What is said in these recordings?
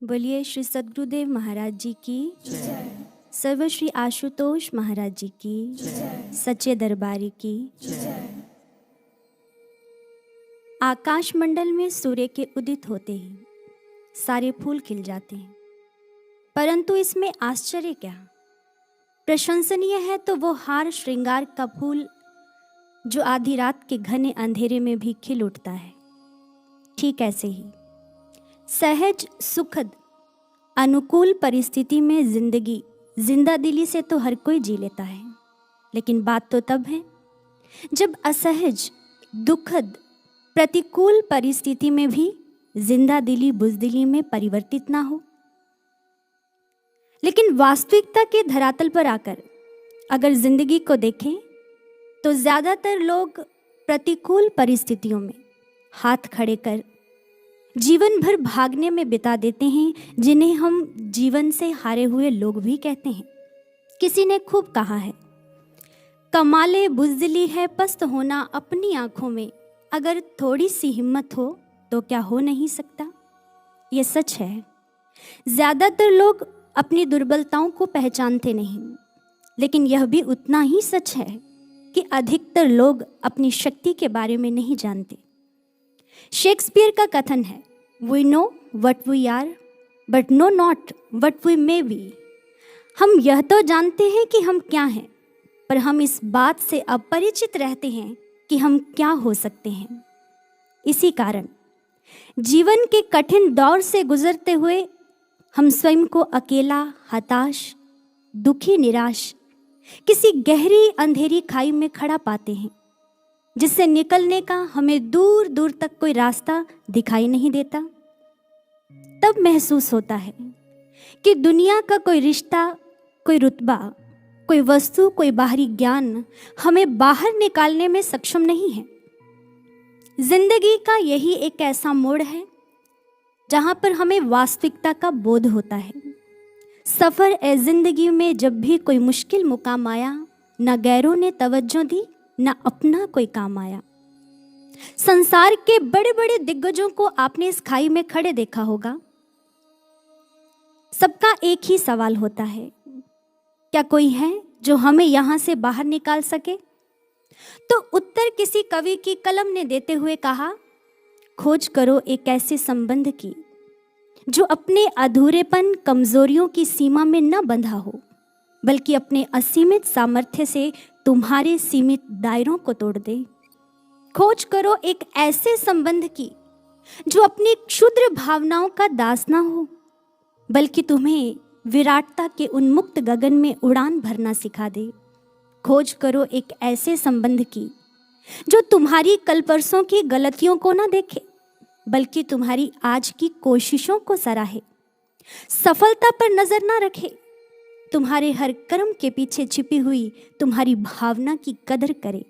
बोलिए श्री सद्गुरुदेव महाराज जी की जय। सर्व श्री आशुतोष महाराज जी की सच्चे दरबारी की जय। आकाश मंडल में सूर्य के उदित होते ही सारे फूल खिल जाते हैं, परंतु इसमें आश्चर्य क्या? प्रशंसनीय है तो वो हार श्रृंगार का फूल जो आधी रात के घने अंधेरे में भी खिल उठता है। ठीक ऐसे ही सहज सुखद अनुकूल परिस्थिति में जिंदगी जिंदा दिली से तो हर कोई जी लेता है, लेकिन बात तो तब है जब असहज दुखद प्रतिकूल परिस्थिति में भी जिंदा दिली बुजदिली में परिवर्तित ना हो। लेकिन वास्तविकता के धरातल पर आकर अगर जिंदगी को देखें तो ज्यादातर लोग प्रतिकूल परिस्थितियों में हाथ खड़े कर जीवन भर भागने में बिता देते हैं, जिन्हें हम जीवन से हारे हुए लोग भी कहते हैं। किसी ने खूब कहा है, कमाले बुज़दिली है पस्त होना अपनी आंखों में, अगर थोड़ी सी हिम्मत हो तो क्या हो नहीं सकता। ये सच है। ज्यादातर लोग अपनी दुर्बलताओं को पहचानते नहीं, लेकिन यह भी उतना ही सच है कि अधिकतर लोग अपनी शक्ति के बारे में नहीं जानते। शेक्सपियर का कथन है, we know what we are but know not what we may be. हम यह तो जानते हैं कि हम क्या हैं, पर हम इस बात से अपरिचित रहते हैं कि हम क्या हो सकते हैं। इसी कारण जीवन के कठिन दौर से गुजरते हुए हम स्वयं को अकेला, हताश, दुखी, निराश किसी गहरी अंधेरी खाई में खड़ा पाते हैं, जिससे निकलने का हमें दूर दूर तक कोई रास्ता दिखाई नहीं देता। तब महसूस होता है कि दुनिया का कोई रिश्ता, कोई रुतबा, कोई वस्तु, कोई बाहरी ज्ञान हमें बाहर निकालने में सक्षम नहीं है। जिंदगी का यही एक ऐसा मोड़ है जहां पर हमें वास्तविकता का बोध होता है। सफर ए जिंदगी में जब भी कोई मुश्किल मुकाम आया, न गैरों ने तवज्जो दी, न अपना कोई काम आया। संसार के बड़े बड़े दिग्गजों को आपने इस खाई में खड़े देखा होगा। सबका एक ही सवाल होता है, क्या कोई है जो हमें यहां से बाहर निकाल सके? तो उत्तर किसी कवि की कलम ने देते हुए कहा, खोज करो एक ऐसे संबंध की जो अपने अधूरेपन, कमजोरियों की सीमा में न बंधा हो, बल्कि अपने असीमित सामर्थ्य से तुम्हारे सीमित दायरों को तोड़ दे। खोज करो एक ऐसे संबंध की जो अपनी क्षुद्र भावनाओं का दास ना हो, बल्कि तुम्हें विराटता के उन्मुक्त गगन में उड़ान भरना सिखा दे। खोज करो एक ऐसे संबंध की जो तुम्हारी कल परसों की गलतियों को ना देखे, बल्कि तुम्हारी आज की कोशिशों को सराहे। सफलता पर नजर ना रखे, तुम्हारे हर कर्म के पीछे छिपी हुई तुम्हारी भावना की कदर करे।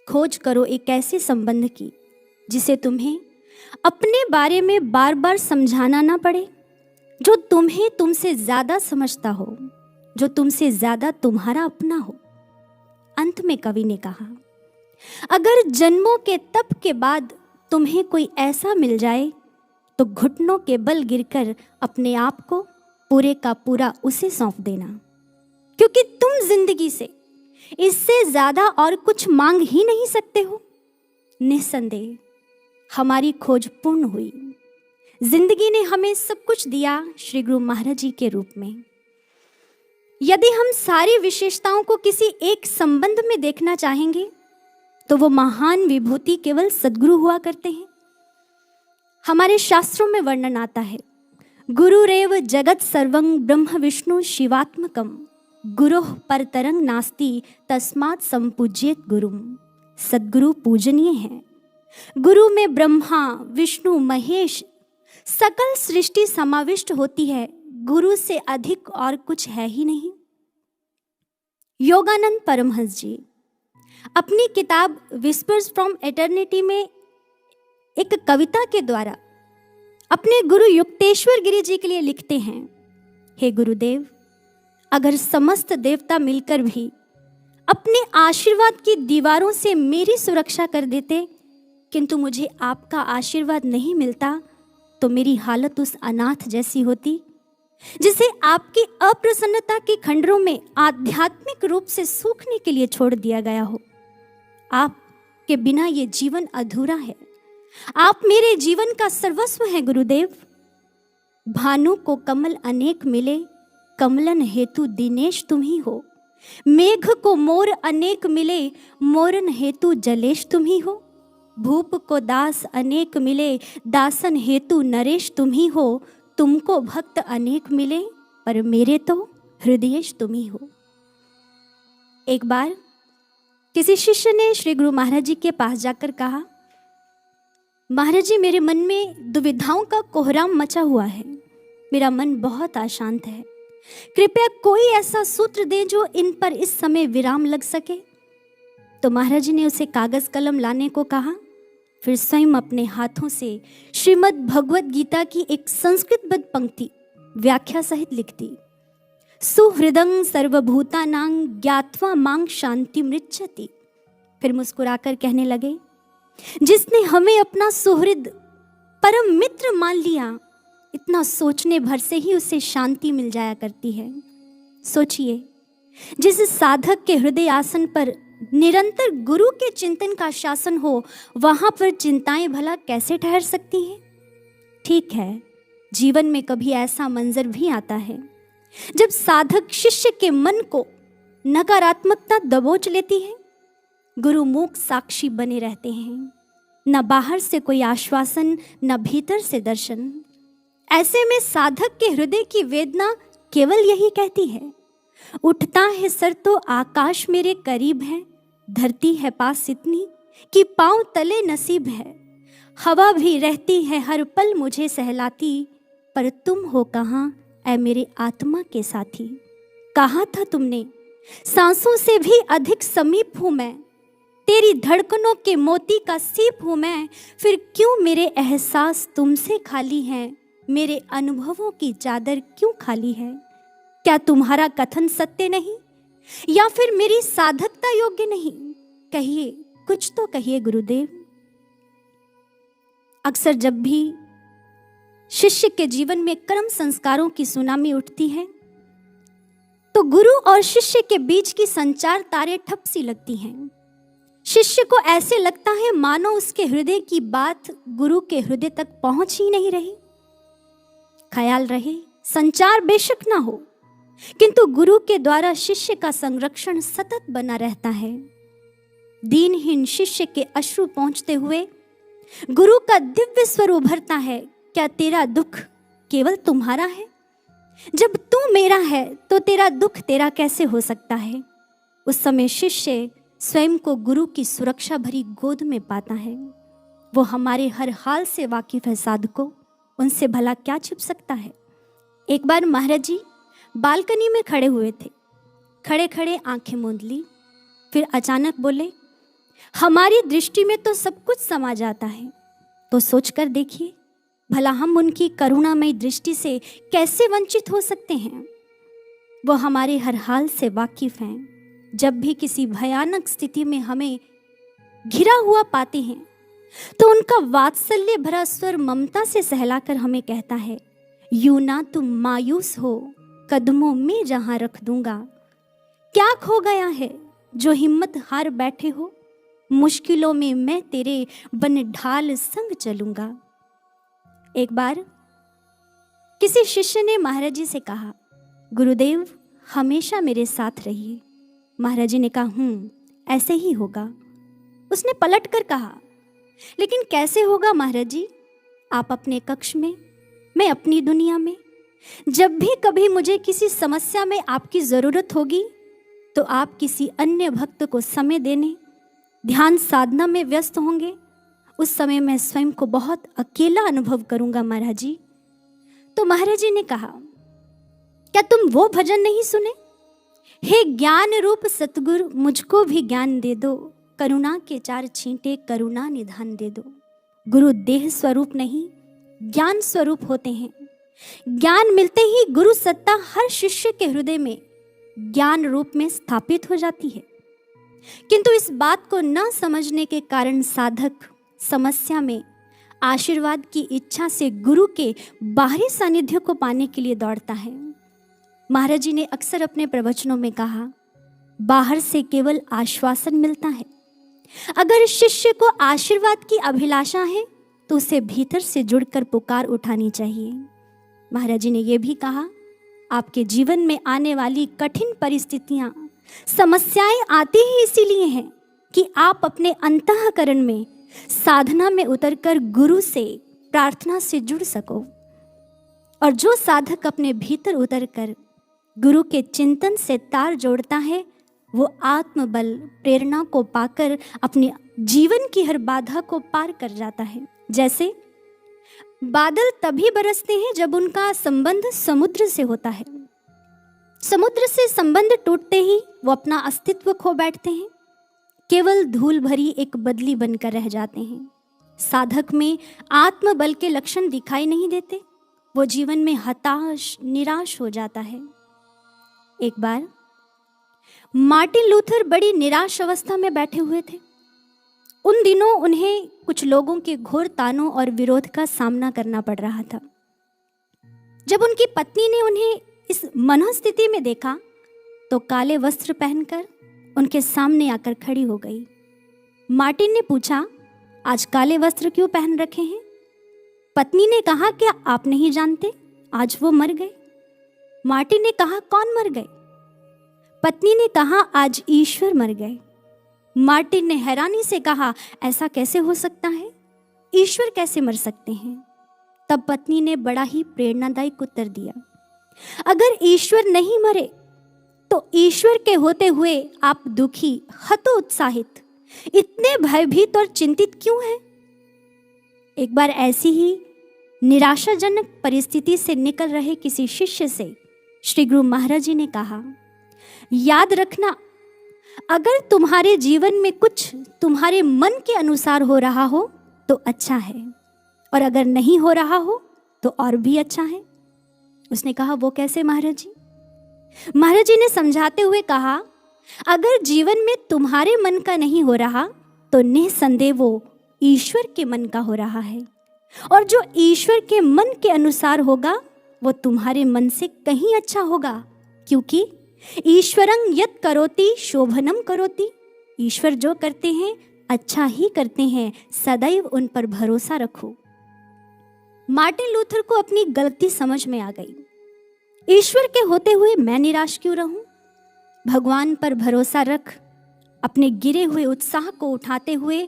खोज करो एक ऐसे संबंध की जिसे तुम्हें अपने बारे में बार बार समझाना ना पड़े, जो तुम्हें तुमसे ज्यादा समझता हो, जो तुमसे ज्यादा तुम्हारा अपना हो। अंत में कवि ने कहा, अगर जन्मों के तप के बाद तुम्हें कोई ऐसा मिल जाए तो घुटनों के बल गिरकर अपने आप को पूरे का पूरा उसे सौंप देना, क्योंकि तुम जिंदगी से इससे ज्यादा और कुछ मांग ही नहीं सकते हो। निस्संदेह हमारी खोज पूर्ण हुई। जिंदगी ने हमें सब कुछ दिया श्री गुरु महाराज जी के रूप में। यदि हम सारी विशेषताओं को किसी एक संबंध में देखना चाहेंगे तो वो महान विभूति केवल सद्गुरु हुआ करते हैं। हमारे शास्त्रों में वर्णन आता है, गुरुरेव जगत सर्वं ब्रह्म विष्णु शिवात्मकम गुरुः परतरं नास्ति तस्मात् संपूज्येत गुरुम। सद्गुरु पूजनीय है। गुरु में ब्रह्मा, विष्णु, महेश सकल सृष्टि समाविष्ट होती है। गुरु से अधिक और कुछ है ही नहीं। योगानंद परमहंस जी अपनी किताब विस्पर्स फ्रॉम एटर्निटी में एक कविता के द्वारा अपने गुरु युक्तेश्वर गिरी जी के लिए लिखते हैं, हे गुरुदेव, अगर समस्त देवता मिलकर भी अपने आशीर्वाद की दीवारों से मेरी सुरक्षा कर देते, किंतु मुझे आपका आशीर्वाद नहीं मिलता, तो मेरी हालत उस अनाथ जैसी होती जिसे आपकी अप्रसन्नता के खंडरों में आध्यात्मिक रूप से सूखने के लिए छोड़ दिया गया हो। आपके बिना ये जीवन अधूरा है। आप मेरे जीवन का सर्वस्व हैं गुरुदेव। भानु को कमल अनेक मिले, कमलन हेतु दिनेश तुम ही हो। मेघ को मोर अनेक मिले, मोरन हेतु जलेश तुम ही हो। भूप को दास अनेक मिले, दासन हेतु नरेश तुम ही हो। तुमको भक्त अनेक मिले, पर मेरे तो हृदयेश तुम ही हो। एक बार किसी शिष्य ने श्री गुरु महाराज जी के पास जाकर कहा, महाराज जी, मेरे मन में दुविधाओं का कोहराम मचा हुआ है। मेरा मन बहुत अशांत है। कृपया कोई ऐसा सूत्र दे जो इन पर इस समय विराम लग सके। तो महाराज जी ने उसे कागज कलम लाने को कहा। फिर स्वयं अपने हाथों से श्रीमद् भगवत गीता की एक संस्कृतबद्ध पंक्ति व्याख्या सहित लिख दी। सुहृदं सर्वभूतानां ज्ञात्वा मां शांति मृच्छति। फिर मुस्कुराकर कहने लगे, जिसने हमें अपना सुहृद परम मित्र मान लिया, इतना सोचने भर से ही उसे शांति मिल जाया करती है। सोचिए, जिस साधक के हृदय आसन पर निरंतर गुरु के चिंतन का शासन हो, वहां पर चिंताएं भला कैसे ठहर सकती हैं? ठीक है, जीवन में कभी ऐसा मंजर भी आता है जब साधक शिष्य के मन को नकारात्मकता दबोच लेती है। गुरु मूक साक्षी बने रहते हैं, न बाहर से कोई आश्वासन, न भीतर से दर्शन। ऐसे में साधक के हृदय की वेदना केवल यही कहती है, उठता है सर तो आकाश मेरे करीब है, धरती है पास इतनी कि पांव तले नसीब है। हवा भी रहती है हर पल मुझे सहलाती, पर तुम हो कहाँ ऐ मेरे आत्मा के साथी। कहा था तुमने, सांसों से भी अधिक समीप हूँ मैं, तेरी धड़कनों के मोती का सीप हूँ मैं। फिर क्यों मेरे एहसास तुमसे खाली हैं, मेरे अनुभवों की चादर क्यों खाली है? क्या तुम्हारा कथन सत्य नहीं, या फिर मेरी साधकता योग्य नहीं? कहिए, कुछ तो कहिए गुरुदेव। अक्सर जब भी शिष्य के जीवन में कर्म संस्कारों की सुनामी उठती है, तो गुरु और शिष्य के बीच की संचार तारे ठप सी लगती हैं। शिष्य को ऐसे लगता है मानो उसके हृदय की बात गुरु के हृदय तक पहुंच ही नहीं रही। ख्याल रहे, संचार बेशक ना हो, किंतु गुरु के द्वारा शिष्य का संरक्षण सतत बना रहता है। दीनहीन शिष्य के अश्रु पहुंचते हुए गुरु का दिव्य स्वर उभरता है, क्या तेरा दुख केवल तुम्हारा है? जब तू मेरा है तो तेरा दुख तेरा कैसे हो सकता है? उस समय शिष्य स्वयं को गुरु की सुरक्षा भरी गोद में पाता है। वो हमारे हर हाल से वाकिफ है साधको, उनसे भला क्या छिप सकता है। एक बार महाराज जी बालकनी में खड़े हुए थे। खड़े खड़े आंखें मूंद ली, फिर अचानक बोले, हमारी दृष्टि में तो सब कुछ समा जाता है, तो सोचकर देखिए भला हम उनकी करुणामयी दृष्टि से कैसे वंचित हो सकते हैं। वो हमारे हर हाल से वाकिफ हैं। जब भी किसी भयानक स्थिति में हमें घिरा हुआ पाते हैं, तो उनका वात्सल्य भरा स्वर ममता से सहलाकर हमें कहता है, यूं ना तुम मायूस हो, कदमों में जहां रख दूंगा। क्या खो गया है जो हिम्मत हार बैठे हो, मुश्किलों में मैं तेरे बन ढाल संग चलूंगा। एक बार किसी शिष्य ने महाराज जी से कहा, गुरुदेव हमेशा मेरे साथ रहिए। महाराज जी ने कहा, ऐसे ही होगा। उसने पलट कर कहा, लेकिन कैसे होगा महाराज जी? आप अपने कक्ष में, मैं अपनी दुनिया में। जब भी कभी मुझे किसी समस्या में आपकी जरूरत होगी, तो आप किसी अन्य भक्त को समय देने, ध्यान साधना में व्यस्त होंगे। उस समय मैं स्वयं को बहुत अकेला अनुभव करूंगा महाराज जी। तो महाराज जी ने कहा, क्या तुम वो भजन नहीं सुने? हे ज्ञान रूप सतगुरु मुझको भी ज्ञान दे दो, करुणा के 4 छींटे करुणा निधान दे दो। गुरु देह स्वरूप नहीं, ज्ञान स्वरूप होते हैं। ज्ञान मिलते ही गुरु सत्ता हर शिष्य के हृदय में ज्ञान रूप में स्थापित हो जाती है। किंतु इस बात को न समझने के कारण साधक समस्या में आशीर्वाद की इच्छा से गुरु के बाहरी सानिध्य को पाने के लिए दौड़ता है। महाराज जी ने अक्सर अपने प्रवचनों में कहा, बाहर से केवल आश्वासन मिलता है। अगर शिष्य को आशीर्वाद की अभिलाषा है तो उसे भीतर से जुड़कर पुकार उठानी चाहिए। महाराज जी ने यह भी कहा, आपके जीवन में आने वाली कठिन परिस्थितियां, समस्याएं आती ही इसीलिए हैं कि आप अपने अंतःकरण में साधना में उतरकर गुरु से, प्रार्थना से जुड़ सको। और जो साधक अपने भीतर उतरकर गुरु के चिंतन से तार जोड़ता है, वो आत्मबल, प्रेरणा को पाकर अपने जीवन की हर बाधा को पार कर जाता है। जैसे बादल तभी बरसते हैं जब उनका संबंध समुद्र से होता है। समुद्र से संबंध टूटते ही वो अपना अस्तित्व खो बैठते हैं, केवल धूल भरी एक बदली बनकर रह जाते हैं। साधक में आत्मबल के लक्षण दिखाई नहीं देते, वो जीवन में हताश, निराश हो जाता है। एक बार मार्टिन लूथर बड़ी निराश अवस्था में बैठे हुए थे। उन दिनों उन्हें कुछ लोगों के घोर तानों और विरोध का सामना करना पड़ रहा था। जब उनकी पत्नी ने उन्हें इस मनोस्थिति में देखा तो काले वस्त्र पहनकर उनके सामने आकर खड़ी हो गई। मार्टिन ने पूछा, आज काले वस्त्र क्यों पहन रखे हैं? पत्नी ने कहा, क्या आप नहीं जानते, आज वो मर गए। मार्टिन ने कहा, कौन मर गए? पत्नी ने कहा, आज ईश्वर मर गए। मार्टिन ने हैरानी से कहा, ऐसा कैसे हो सकता है? ईश्वर कैसे मर सकते हैं? तब पत्नी ने बड़ा ही प्रेरणादायक उत्तर दिया, अगर ईश्वर नहीं मरे तो ईश्वर के होते हुए आप दुखी, हतोत्साहित, इतने भयभीत और चिंतित क्यों हैं? एक बार ऐसी ही निराशाजनक परिस्थिति से निकल रहे किसी शिष्य से श्री गुरु महाराज जी ने कहा, याद रखना, अगर तुम्हारे जीवन में कुछ तुम्हारे मन के अनुसार हो रहा हो तो अच्छा है, और अगर नहीं हो रहा हो तो और भी अच्छा है। उसने कहा, वो कैसे महाराज जी? महाराज जी ने समझाते हुए कहा, अगर जीवन में तुम्हारे मन का नहीं हो रहा तो निसंदेह वो ईश्वर के मन का हो रहा है, और जो ईश्वर के मन के अनुसार होगा वो तुम्हारे मन से कहीं अच्छा होगा, क्योंकि ईश्वरं यत् करोति शोभनम करोति। ईश्वर जो करते हैं अच्छा ही करते हैं, सदैव उन पर भरोसा रखो। मार्टिन लूथर को अपनी गलती समझ में आ गई। ईश्वर के होते हुए मैं निराश क्यों रहूं? भगवान पर भरोसा रख। अपने गिरे हुए उत्साह को उठाते हुए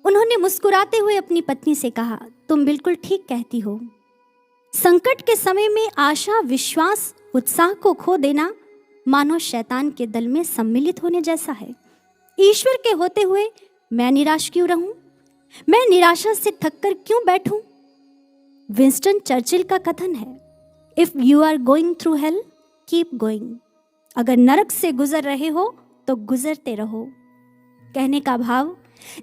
उन्होंने मुस्कुराते हुए अपनी पत्नी से कहा, तुम बिल्कुल ठीक कहती हो। संकट के समय में आशा, विश्वास, उत्साह को खो देना मानो शैतान के दल में सम्मिलित होने जैसा है। ईश्वर के होते हुए मैं निराश क्यों रहूं? मैं निराशा से थककर क्यों बैठूं? विंस्टन चर्चिल का कथन है, if you are going through hell keep going. अगर नरक से गुजर रहे हो तो गुजरते रहो। कहने का भाव,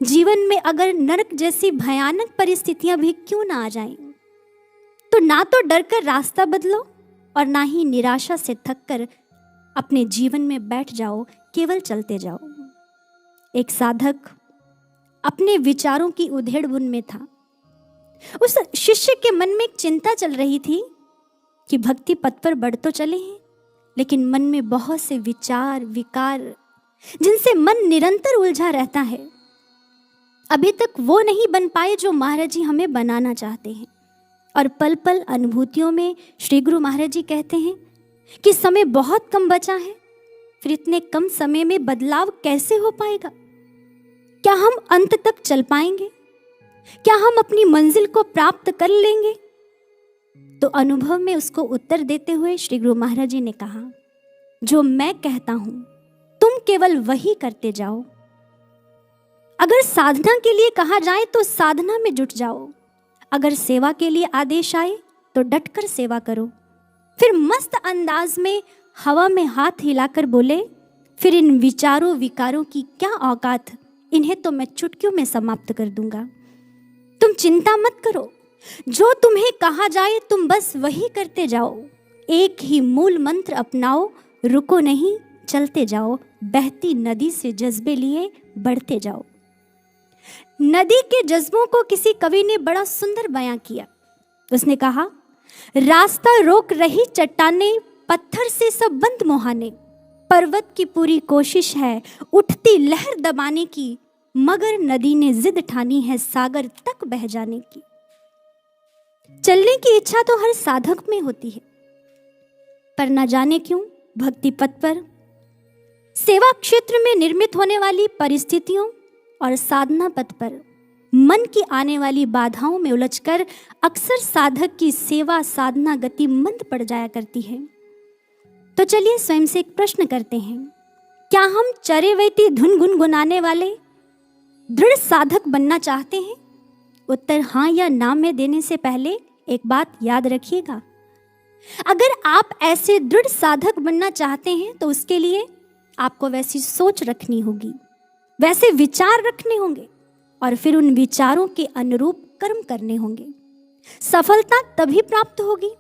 जीवन में अगर नरक जैसी भयानक परिस्थितियां भी क्यों ना आ जाएं, तो ना तो डरकर रास्ता बदलो और ना ही निराशा से थककर अपने जीवन में बैठ जाओ, केवल चलते जाओ। एक साधक अपने विचारों की उधेड़-बुन में था। उस शिष्य के मन में एक चिंता चल रही थी कि भक्ति पथ पर बढ़ तो चले हैं, लेकिन मन में बहुत से विचार, विकार, जिनसे मन निरंतर उलझा रहता है, अभी तक वो नहीं बन पाए जो महाराज जी हमें बनाना चाहते हैं। और पल पल अनुभूतियों में श्री गुरु महाराज जी कहते हैं कि समय बहुत कम बचा है, फिर इतने कम समय में बदलाव कैसे हो पाएगा? क्या हम अंत तक चल पाएंगे? क्या हम अपनी मंजिल को प्राप्त कर लेंगे? तो अनुभव में उसको उत्तर देते हुए श्री गुरु महाराज जी ने कहा, जो मैं कहता हूं तुम केवल वही करते जाओ। अगर साधना के लिए कहा जाए तो साधना में जुट जाओ। अगर सेवा के लिए आदेश आए तो डटकर सेवा करो। फिर मस्त अंदाज में हवा में हाथ हिलाकर बोले, फिर इन विचारों विकारों की क्या औकात, इन्हें तो मैं चुटकियों में समाप्त कर दूंगा। तुम चिंता मत करो, जो तुम्हें कहा जाए तुम बस वही करते जाओ। एक ही मूल मंत्र अपनाओ, रुको नहीं, चलते जाओ। बहती नदी से जज्बे लिए बढ़ते जाओ। नदी के जज्बों को किसी कवि ने बड़ा सुंदर बयां किया। उसने कहा, रास्ता रोक रही चट्टाने, पत्थर से सब बंद मुहाने, पर्वत की पूरी कोशिश है उठती लहर दबाने की, मगर नदी ने जिद ठानी है सागर तक बह जाने की। चलने की इच्छा तो हर साधक में होती है, पर न जाने क्यों भक्ति पथ पर, सेवा क्षेत्र में निर्मित होने वाली परिस्थितियों और साधना पथ पर मन की आने वाली बाधाओं में उलझकर अक्सर साधक की सेवा साधना गति मंद पड़ जाया करती है। तो चलिए स्वयं से एक प्रश्न करते हैं, क्या हम चरेवैती धुन गुनगुनाने वाले दृढ़ साधक बनना चाहते हैं? उत्तर हाँ या ना में देने से पहले एक बात याद रखिएगा, अगर आप ऐसे दृढ़ साधक बनना चाहते हैं तो उसके लिए आपको वैसी सोच रखनी होगी, वैसे विचार रखने होंगे और फिर उन विचारों के अनुरूप कर्म करने होंगे। सफलता तभी प्राप्त होगी।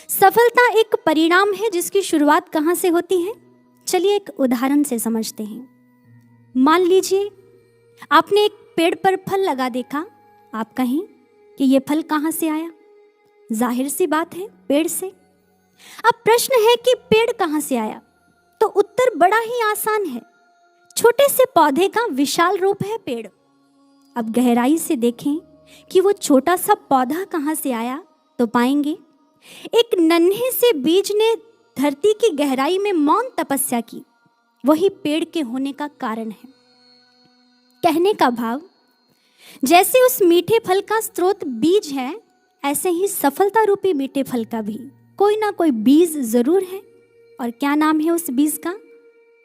सफलता एक परिणाम है जिसकी शुरुआत कहाँ से होती है? चलिए एक उदाहरण से समझते हैं। मान लीजिए आपने एक पेड़ पर फल लगा देखा। आप कहें कि ये फल कहाँ से आया? जाहिर सी बात है, पेड़ से। अब प्रश्न है कि पेड़ कहाँ से आया? तो उत्तर बड़ा ही आसान है, छोटे से पौधे का विशाल रूप है पेड़। अब गहराई से देखें कि वो छोटा सा पौधा कहाँ से आया, तो पाएंगे एक नन्हे से बीज ने धरती की गहराई में मौन तपस्या की, वही पेड़ के होने का कारण है। कहने का भाव, जैसे उस मीठे फल का स्रोत बीज है, ऐसे ही सफलता रूपी मीठे फल का भी कोई ना कोई बीज जरूर है। और क्या नाम है उस बीज का?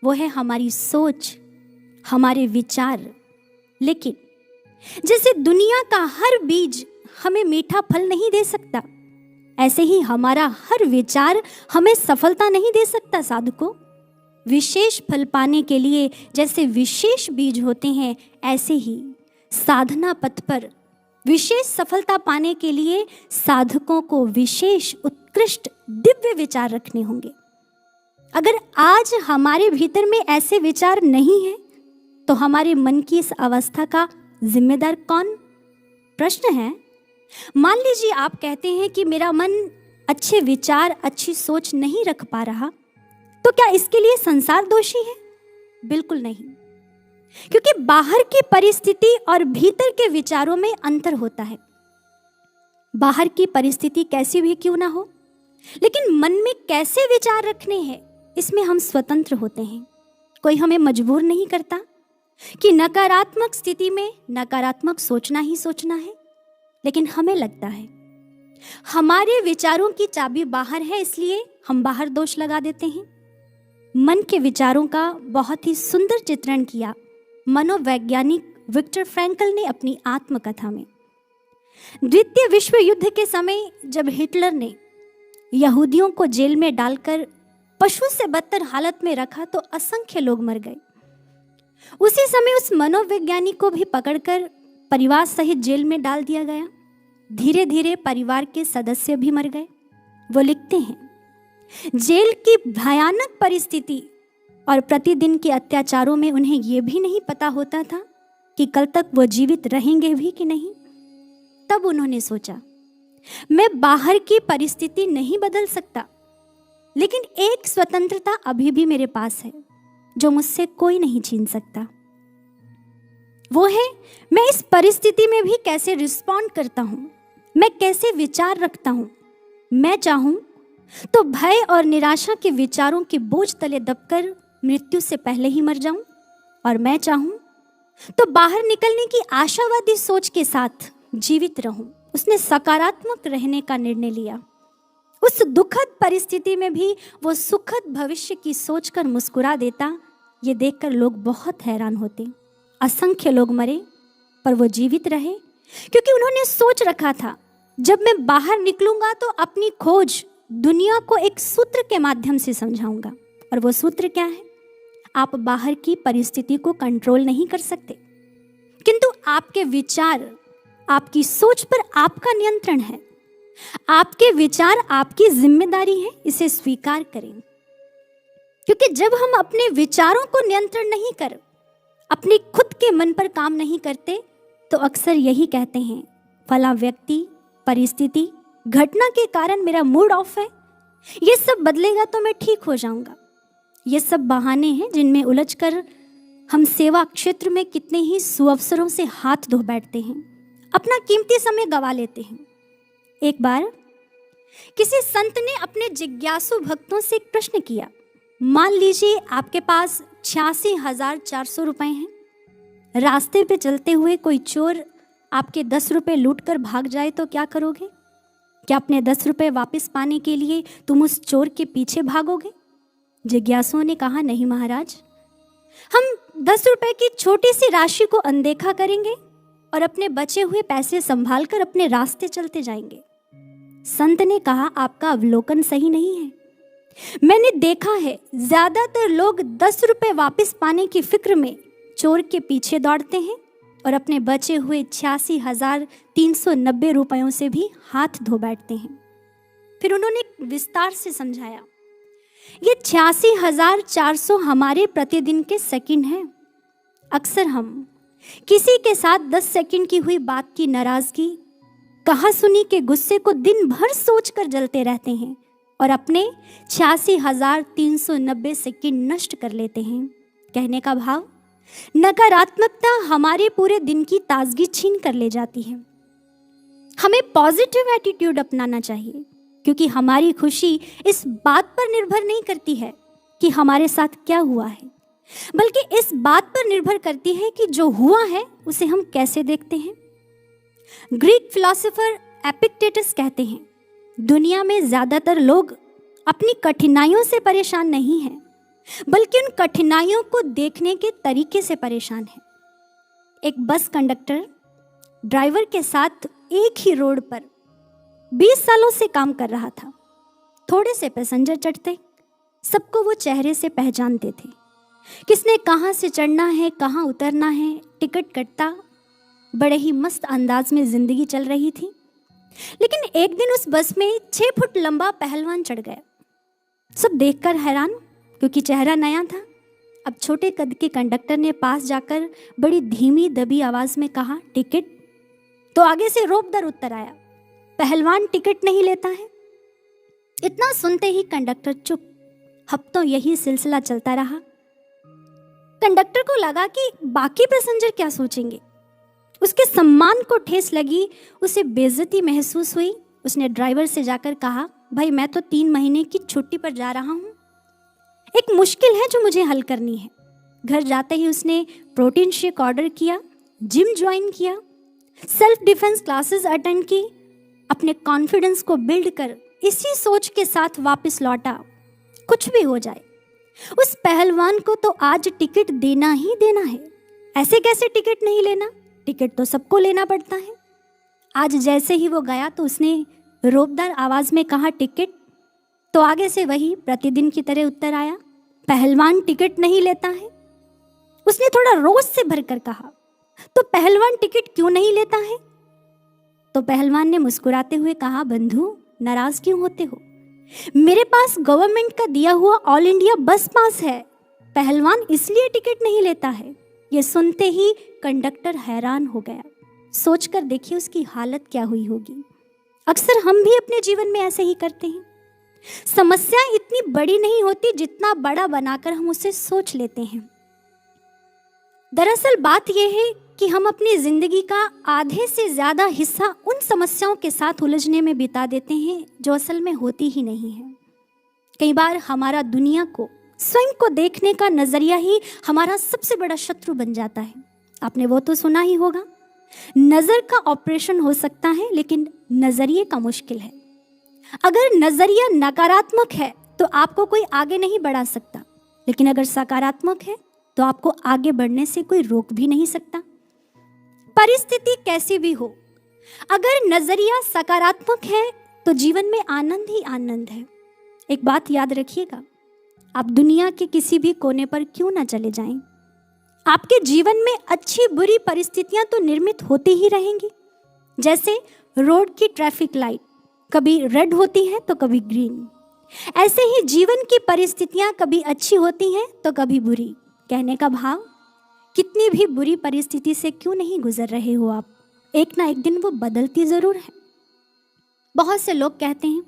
वो है हमारी सोच, हमारे विचार। लेकिन जैसे दुनिया का हर बीज हमें मीठा फल नहीं दे सकता, ऐसे ही हमारा हर विचार हमें सफलता नहीं दे सकता। साधकों, विशेष फल पाने के लिए जैसे विशेष बीज होते हैं, ऐसे ही साधना पथ पर विशेष सफलता पाने के लिए साधकों को विशेष उत्कृष्ट दिव्य विचार रखने होंगे। अगर आज हमारे भीतर में ऐसे विचार नहीं है तो हमारे मन की इस अवस्था का जिम्मेदार कौन? प्रश्न है, मान लीजिए आप कहते हैं कि मेरा मन अच्छे विचार अच्छी सोच नहीं रख पा रहा, तो क्या इसके लिए संसार दोषी है? बिल्कुल नहीं, क्योंकि बाहर की परिस्थिति और भीतर के विचारों में अंतर होता है। बाहर की परिस्थिति कैसी भी क्यों ना हो, लेकिन मन में कैसे विचार रखने हैं इसमें हम स्वतंत्र होते हैं। कोई हमें मजबूर नहीं करता कि नकारात्मक स्थिति में नकारात्मक सोचना ही सोचना है। लेकिन हमें लगता है हमारे विचारों की चाबी बाहर है, इसलिए हम बाहर दोष लगा देते हैं। मन के विचारों का बहुत ही सुंदर चित्रण किया मनोवैज्ञानिक विक्टर फ्रैंकल ने अपनी आत्मकथा में। द्वितीय विश्व युद्ध के समय जब हिटलर ने यहूदियों को जेल में डालकर पशु से बदतर हालत में रखा तो असंख्य लोग मर गए। उसी समय उस मनोवैज्ञानिक को भी पकड़कर परिवार सहित जेल में डाल दिया गया। धीरे धीरे परिवार के सदस्य भी मर गए। वो लिखते हैं, जेल की भयानक परिस्थिति और प्रतिदिन के अत्याचारों में उन्हें यह भी नहीं पता होता था कि कल तक वो जीवित रहेंगे भी कि नहीं। तब उन्होंने सोचा, मैं बाहर की परिस्थिति नहीं बदल सकता, लेकिन एक स्वतंत्रता अभी भी मेरे पास है जो मुझसे कोई नहीं छीन सकता। वो है मैं इस परिस्थिति में भी कैसे रिस्पॉन्ड करता हूं, मैं कैसे विचार रखता हूं। मैं चाहूं तो भय और निराशा के विचारों के बोझ तले दबकर मृत्यु से पहले ही मर जाऊं, और मैं चाहूं तो बाहर निकलने की आशावादी सोच के साथ जीवित रहूं। उसने सकारात्मक रहने का निर्णय लिया। उस दुखद परिस्थिति में भी वो सुखद भविष्य की सोचकर मुस्कुरा देता। ये देखकर लोग बहुत हैरान होते। असंख्य लोग मरे पर वो जीवित रहे, क्योंकि उन्होंने सोच रखा था, जब मैं बाहर निकलूंगा तो अपनी खोज दुनिया को एक सूत्र के माध्यम से समझाऊंगा। और वो सूत्र क्या है? आप बाहर की परिस्थिति को कंट्रोल नहीं कर सकते, किंतु आपके विचार, आपकी सोच पर आपका नियंत्रण है। आपके विचार आपकी जिम्मेदारी है, इसे स्वीकार करें। क्योंकि जब हम अपने विचारों को नियंत्रण नहीं कर अपने खुद के मन पर काम नहीं करते तो अक्सर यही कहते हैं, फला व्यक्ति, परिस्थिति, घटना के कारण मेरा मूड ऑफ है, ये सब बदलेगा तो मैं ठीक हो जाऊंगा। ये सब बहाने हैं जिनमें उलझकर हम सेवा क्षेत्र में कितने ही सुअवसरों से हाथ धो बैठते हैं, अपना कीमती समय गंवा लेते हैं। एक बार किसी संत ने अपने जिज्ञासु भक्तों से एक प्रश्न किया, मान लीजिए आपके पास 86,400 रुपए हैं, रास्ते पे चलते हुए कोई चोर आपके 10 रुपए लूट कर भाग जाए तो क्या करोगे? क्या अपने 10 रुपए वापस पाने के लिए तुम उस चोर के पीछे भागोगे? जिज्ञासुओं ने कहा, नहीं महाराज, हम 10 रुपए की छोटी सी राशि को अनदेखा करेंगे और अपने बचे हुए पैसे संभाल कर अपने रास्ते चलते जाएंगे। संत ने कहा, आपका अवलोकन सही नहीं है। मैंने देखा है ज्यादातर लोग 10 रुपए वापस पाने की फिक्र में चोर के पीछे दौड़ते हैं और अपने बचे हुए 86,390 रुपयों से भी हाथ धो बैठते हैं। फिर उन्होंने विस्तार से समझाया, ये 86,400 हमारे प्रतिदिन के सेकंड हैं। अक्सर हम किसी के साथ 10 सेकंड की हुई बात की नाराजगी, कहा सुनी के गुस्से को दिन भर सोचकर जलते रहते हैं और अपने 86,390 सेकंड नष्ट कर लेते हैं। कहने का भाव, नकारात्मकता हमारे पूरे दिन की ताजगी छीन कर ले जाती है। हमें पॉजिटिव एटीट्यूड अपनाना चाहिए, क्योंकि हमारी खुशी इस बात पर निर्भर नहीं करती है कि हमारे साथ क्या हुआ है, बल्कि इस बात पर निर्भर करती है कि जो हुआ है उसे हम कैसे देखते हैं। ग्रीक फिलोसोफर एपिक्टेटस कहते हैं, दुनिया में ज्यादातर लोग अपनी कठिनाइयों से परेशान नहीं हैं, बल्कि उन कठिनाइयों को देखने के तरीके से परेशान है। एक बस कंडक्टर ड्राइवर के साथ एक ही रोड पर 20 सालों से काम कर रहा था। थोड़े से पैसेंजर चढ़ते, सबको वो चेहरे से पहचानते थे, किसने कहाँ से चढ़ना है, कहाँ उतरना है, टिकट कटता, बड़े ही मस्त अंदाज में जिंदगी चल रही थी। लेकिन एक दिन उस बस में 6 फुट लंबा पहलवान चढ़ गया। सब देखकर हैरान, क्योंकि चेहरा नया था। अब छोटे कद के कंडक्टर ने पास जाकर बड़ी धीमी दबी आवाज में कहा, टिकट। तो आगे से रोबदार उत्तर आया, पहलवान टिकट नहीं लेता है। इतना सुनते ही कंडक्टर चुप। हफ्तों यही सिलसिला चलता रहा। कंडक्टर को लगा कि बाकी पैसेंजर क्या सोचेंगे। उसके सम्मान को ठेस लगी, उसे बेइज्जती महसूस हुई। उसने ड्राइवर से जाकर कहा, भाई मैं तो 3 महीने की छुट्टी पर जा रहा हूँ, एक मुश्किल है जो मुझे हल करनी है। घर जाते ही उसने प्रोटीन शेक ऑर्डर किया, जिम ज्वाइन किया, सेल्फ डिफेंस क्लासेस अटेंड की, अपने कॉन्फिडेंस को बिल्ड कर इसी सोच के साथ वापस लौटा, कुछ भी हो जाए उस पहलवान को तो आज टिकट देना ही देना है। ऐसे कैसे टिकट नहीं लेना, टिकट तो सबको लेना पड़ता है। आज जैसे ही वो गया तो उसने रोबदार आवाज में कहा, टिकट। तो आगे से वही प्रतिदिन की तरह उत्तर आया, पहलवान टिकट नहीं लेता है। उसने थोड़ा रोष से भरकर कहा, तो पहलवान टिकट क्यों नहीं लेता है? तो पहलवान ने मुस्कुराते हुए कहा, बंधु नाराज क्यों होते हो, मेरे पास गवर्नमेंट का दिया हुआ ऑल इंडिया बस पास है, पहलवान इसलिए टिकट नहीं लेता है। ये सुनते ही कंडक्टर हैरान हो गया। सोचकर देखिए उसकी हालत क्या हुई होगी। अक्सर हम भी अपने जीवन में ऐसे ही करते हैं। समस्या इतनी बड़ी नहीं होती जितना बड़ा बनाकर हम उसे सोच लेते हैं। दरअसल बात यह है कि हम अपनी जिंदगी का आधे से ज्यादा हिस्सा उन समस्याओं के साथ उलझने में बिता देते हैं जो असल में होती ही नहीं है। कई बार हमारा दुनिया को, स्वयं को देखने का नजरिया ही हमारा सबसे बड़ा शत्रु बन जाता है। आपने वो तो सुना ही होगा, नजर का ऑपरेशन हो सकता है लेकिन नजरिए का मुश्किल है। अगर नजरिया नकारात्मक है तो आपको कोई आगे नहीं बढ़ा सकता, लेकिन अगर सकारात्मक है तो आपको आगे बढ़ने से कोई रोक भी नहीं सकता। परिस्थिति कैसी भी हो, अगर नजरिया सकारात्मक है तो जीवन में आनंद ही आनंद है। एक बात याद रखिएगा, आप दुनिया के किसी भी कोने पर क्यों ना चले जाएं, आपके जीवन में अच्छी बुरी परिस्थितियां तो निर्मित होती ही रहेंगी। जैसे रोड की ट्रैफिक लाइट कभी रेड होती है तो कभी ग्रीन, ऐसे ही जीवन की परिस्थितियां कभी अच्छी होती हैं तो कभी बुरी। कहने का भाव, कितनी भी बुरी परिस्थिति से क्यों नहीं गुजर रहे हो आप, एक ना एक दिन वो बदलती ज़रूर है। बहुत से लोग कहते हैं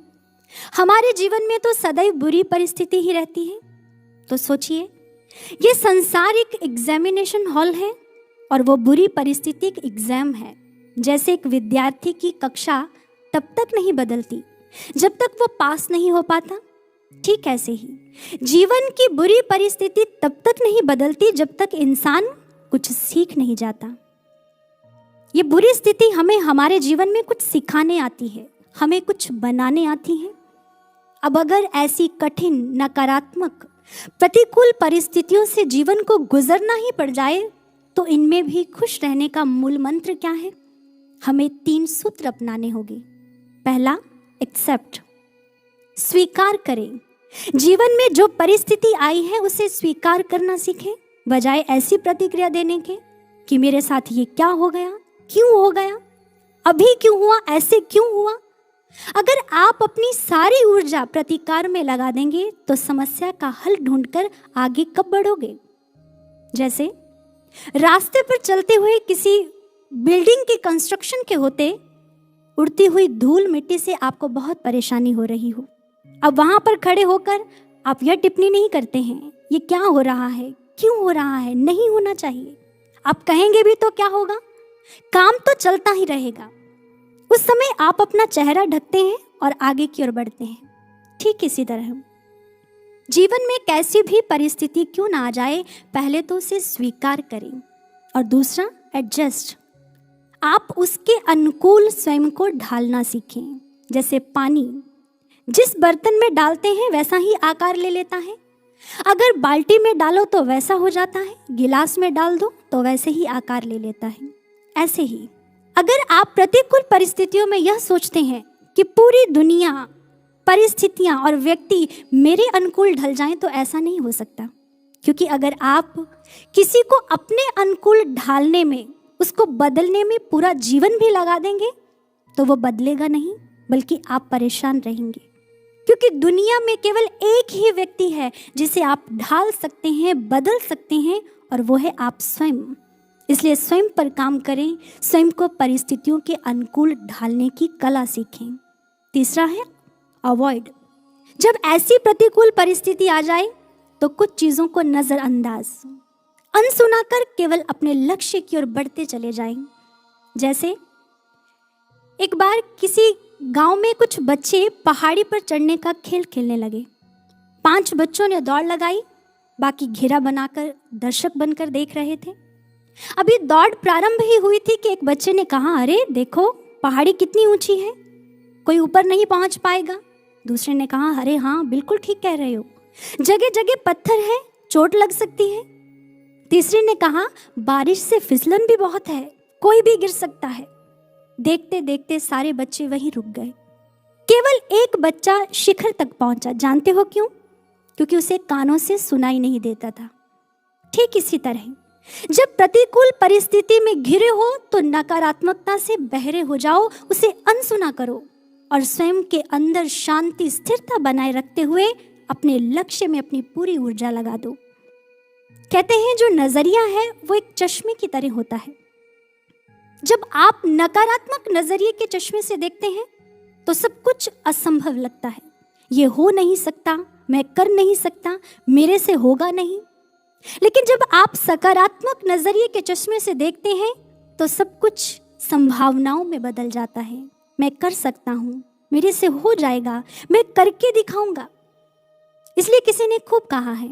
हमारे जीवन में तो सदैव बुरी परिस्थिति ही रहती है। तो सोचिए, ये संसार एक एग्जामिनेशन हॉल है और वो बुरी परिस्थिति एक एग्जाम है। जैसे एक विद्यार्थी की कक्षा तब तक नहीं बदलती जब तक वो पास नहीं हो पाता, ठीक ऐसे ही जीवन की बुरी परिस्थिति तब तक नहीं बदलती जब तक इंसान कुछ सीख नहीं जाता। ये बुरी स्थिति हमें हमारे जीवन में कुछ सिखाने आती है, हमें कुछ बनाने आती है। अब अगर ऐसी कठिन, नकारात्मक, प्रतिकूल परिस्थितियों से जीवन को गुजरना ही पड़ जाए तो इनमें भी खुश रहने का मूल मंत्र क्या है? हमें 3 सूत्र अपनाने होंगे। पहला, एक्सेप्ट, स्वीकार करें। जीवन में जो परिस्थिति आई है उसे स्वीकार करना सीखें, बजाय ऐसी प्रतिक्रिया देने के कि मेरे साथ ये क्या हो गया, क्यों हो गया, अभी क्यों हुआ, ऐसे क्यों हुआ। अगर आप अपनी सारी ऊर्जा प्रतिकार में लगा देंगे तो समस्या का हल ढूंढकर आगे कब बढ़ोगे? जैसे रास्ते पर चलते हुए किसी बिल्डिंग के कंस्ट्रक्शन के होते उड़ती हुई धूल मिट्टी से आपको बहुत परेशानी हो रही हो। अब वहां पर खड़े होकर आप यह टिप्पणी नहीं करते हैं ये क्या हो रहा है, क्यों हो रहा है, नहीं होना चाहिए। आप कहेंगे भी तो क्या होगा, काम तो चलता ही रहेगा। उस समय आप अपना चेहरा ढकते हैं और आगे की ओर बढ़ते हैं। ठीक इसी तरह जीवन में कैसी भी परिस्थिति क्यों ना आ जाए, पहले तो उसे स्वीकार करें और दूसरा, एडजस्ट। आप उसके अनुकूल स्वयं को ढालना सीखें। जैसे पानी जिस बर्तन में डालते हैं वैसा ही आकार ले लेता है। अगर बाल्टी में डालो तो वैसा हो जाता है, गिलास में डाल दो तो वैसे ही आकार ले लेता है। ऐसे ही अगर आप प्रतिकूल परिस्थितियों में यह सोचते हैं कि पूरी दुनिया, परिस्थितियां और व्यक्ति मेरे अनुकूल ढल जाएं, तो ऐसा नहीं हो सकता। क्योंकि अगर आप किसी को अपने अनुकूल ढालने में, उसको बदलने में पूरा जीवन भी लगा देंगे तो वो बदलेगा नहीं, बल्कि आप परेशान रहेंगे। क्योंकि दुनिया में केवल एक ही व्यक्ति है जिसे आप ढाल सकते हैं, बदल सकते हैं, और वो है आप स्वयं। इसलिए स्वयं पर काम करें, स्वयं को परिस्थितियों के अनुकूल ढालने की कला सीखें। तीसरा है अवॉइड। जब ऐसी प्रतिकूल परिस्थिति आ जाए तो कुछ चीज़ों को नज़रअंदाज, अनसुना कर केवल अपने लक्ष्य की ओर बढ़ते चले जाएं। जैसे एक बार किसी गांव में कुछ बच्चे पहाड़ी पर चढ़ने का खेल खेलने लगे। 5 बच्चों ने दौड़ लगाई, बाकी घेरा बनाकर दर्शक बनकर देख रहे थे। अभी दौड़ प्रारंभ ही हुई थी कि एक बच्चे ने कहा, अरे देखो पहाड़ी कितनी ऊंची है, कोई ऊपर नहीं पहुंच पाएगा। दूसरे ने कहा, अरे हाँ बिल्कुल ठीक कह रहे हो, जगह जगह पत्थर है, चोट लग सकती है। तीसरे ने कहा, बारिश से फिसलन भी बहुत है, कोई भी गिर सकता है। देखते देखते सारे बच्चे वहीं रुक गए। केवल एक बच्चा शिखर तक पहुंचा। जानते हो क्यों? क्योंकि उसे कानों से सुनाई नहीं देता था। ठीक इसी तरह जब प्रतिकूल परिस्थिति में घिरे हो तो नकारात्मकता से बहरे हो जाओ, उसे अनसुना करो और स्वयं के अंदर शांति, स्थिरता बनाए रखते हुए अपने लक्ष्य में अपनी पूरी ऊर्जा लगा दो। कहते हैं जो नजरिया है वो एक चश्मे की तरह होता है। जब आप नकारात्मक नजरिए के चश्मे से देखते हैं तो सब कुछ असंभव लगता है। ये हो नहीं सकता, मैं कर नहीं सकता, मेरे से होगा नहीं। लेकिन जब आप सकारात्मक नजरिए के चश्मे से देखते हैं तो सब कुछ संभावनाओं में बदल जाता है। मैं कर सकता हूँ, मेरे से हो जाएगा, मैं करके दिखाऊंगा। इसलिए किसी ने खूब कहा है,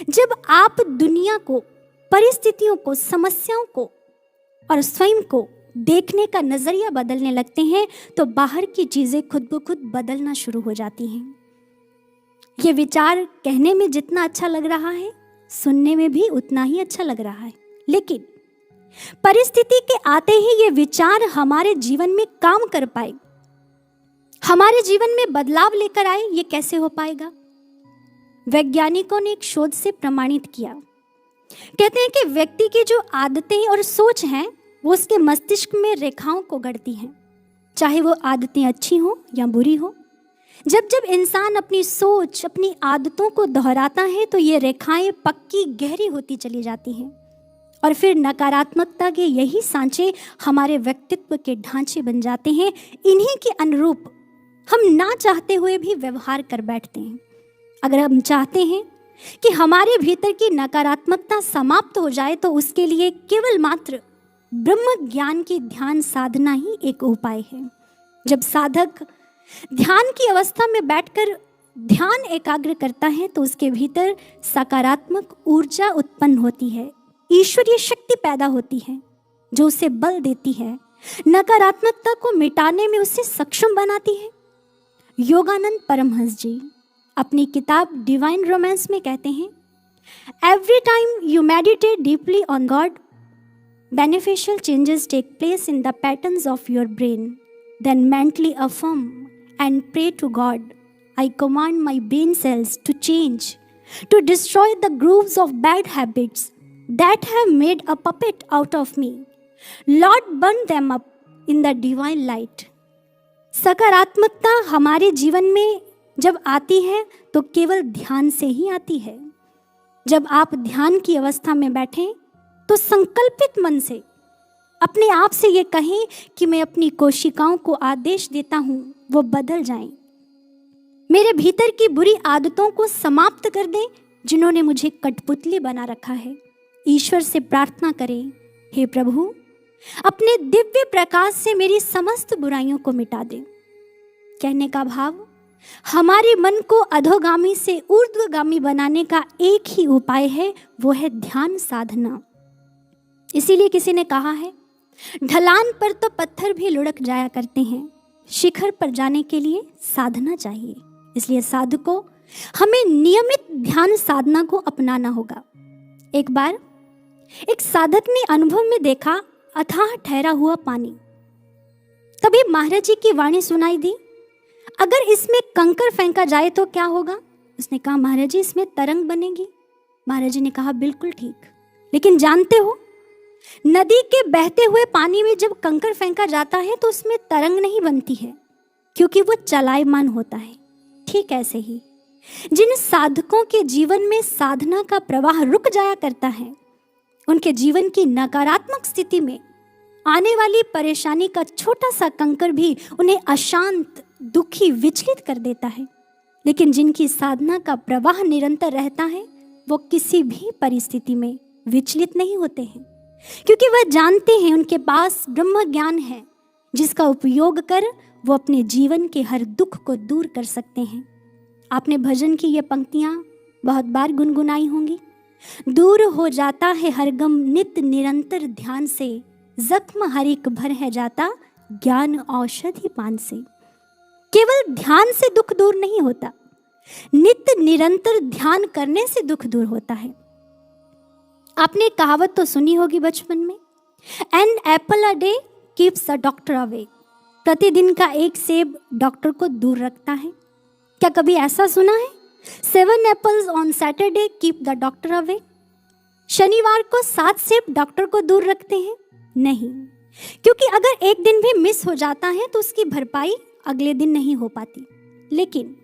जब आप दुनिया को, परिस्थितियों को, समस्याओं को और स्वयं को देखने का नजरिया बदलने लगते हैं तो बाहर की चीजें खुद ब खुद बदलना शुरू हो जाती हैं। ये विचार कहने में जितना अच्छा लग रहा है, सुनने में भी उतना ही अच्छा लग रहा है। लेकिन परिस्थिति के आते ही ये विचार हमारे जीवन में काम कर पाए, हमारे जीवन में बदलाव लेकर आए, ये कैसे हो पाएगा? वैज्ञानिकों ने एक शोध से प्रमाणित किया। कहते हैं कि व्यक्ति की जो आदतें और सोच हैं वो उसके मस्तिष्क में रेखाओं को गढ़ती हैं, चाहे वो आदतें अच्छी हो या बुरी हो। जब जब इंसान अपनी सोच, अपनी आदतों को दोहराता है तो ये रेखाएं पक्की, गहरी होती चली जाती हैं और फिर नकारात्मकता के यही सांचे हमारे व्यक्तित्व के ढांचे बन जाते हैं। इन्हीं के अनुरूप हम ना चाहते हुए भी व्यवहार कर बैठते हैं। अगर हम चाहते हैं कि हमारे भीतर की नकारात्मकता समाप्त हो जाए तो उसके लिए केवल मात्र ब्रह्म ज्ञान की ध्यान साधना ही एक उपाय है। जब साधक ध्यान की अवस्था में बैठकर ध्यान एकाग्र करता है तो उसके भीतर सकारात्मक ऊर्जा उत्पन्न होती है, ईश्वरीय शक्ति पैदा होती है जो उसे बल देती है, नकारात्मकता को मिटाने में उसे सक्षम बनाती है। योगानंद परमहंस जी अपनी किताब डिवाइन रोमांस में कहते हैं, every time you meditate deeply on God, beneficial changes take place in the patterns of your brain. Then mentally affirm and pray to God, I command my brain cells to change, to destroy the grooves of bad habits that have made a puppet out of me. Lord, burn them up in the divine light. सकारात्मकता हमारे जीवन में जब आती है तो केवल ध्यान से ही आती है। जब आप ध्यान की अवस्था में बैठें तो संकल्पित मन से अपने आप से ये कहें कि मैं अपनी कोशिकाओं को आदेश देता हूँ वो बदल जाएं, मेरे भीतर की बुरी आदतों को समाप्त कर दें जिन्होंने मुझे कठपुतली बना रखा है। ईश्वर से प्रार्थना करें, हे प्रभु अपने दिव्य प्रकाश से मेरी समस्त बुराइयों को मिटा दें। कहने का भाव, हमारे मन को अधोगामी से ऊर्ध्वगामी बनाने का एक ही उपाय है, वो है ध्यान साधना। इसीलिए किसी ने कहा है, ढलान पर तो पत्थर भी लुढ़क जाया करते हैं, शिखर पर जाने के लिए साधना चाहिए। इसलिए साधकों हमें नियमित ध्यान साधना को अपनाना होगा। एक बार एक साधक ने अनुभव में देखा अथाह ठहरा हुआ पानी। तभी महाराज जी की वाणी सुनाई दी, अगर इसमें कंकर फेंका जाए तो क्या होगा? उसने कहा, महाराज जी इसमें तरंग बनेगी। महाराज जी ने कहा, बिल्कुल ठीक, लेकिन जानते हो नदी के बहते हुए पानी में जब कंकर फेंका जाता है तो उसमें तरंग नहीं बनती है क्योंकि वो चलायमान होता है। ठीक ऐसे ही जिन साधकों के जीवन में साधना का प्रवाह रुक जाया करता है, उनके जीवन की नकारात्मक स्थिति में आने वाली परेशानी का छोटा सा कंकर भी उन्हें अशांत, दुखी, विचलित कर देता है। लेकिन जिनकी साधना का प्रवाह निरंतर रहता है वो किसी भी परिस्थिति में विचलित नहीं होते हैं, क्योंकि वह जानते हैं उनके पास ब्रह्म ज्ञान है जिसका उपयोग कर वो अपने जीवन के हर दुख को दूर कर सकते हैं। आपने भजन की ये पंक्तियां बहुत बार गुनगुनाई होंगी। दूर हो जाता है हर गम नित निरंतर ध्यान से, जख्म हर एक भर है जाता ज्ञान औषधि पान से। केवल ध्यान से दुख दूर नहीं होता, नित निरंतर ध्यान करने से दुख दूर होता है। आपने कहावत तो सुनी होगी बचपन में, an apple a day keeps a doctor away. प्रतिदिन का एक सेब डॉक्टर को दूर रखता है। क्या कभी ऐसा सुना है, 7 apples on Saturday keep the doctor away? शनिवार को 7 सेब डॉक्टर को दूर रखते हैं? नहीं, क्योंकि अगर एक दिन भी मिस हो जाता है तो उसकी भरपाई अगले दिन नहीं हो पाती। लेकिन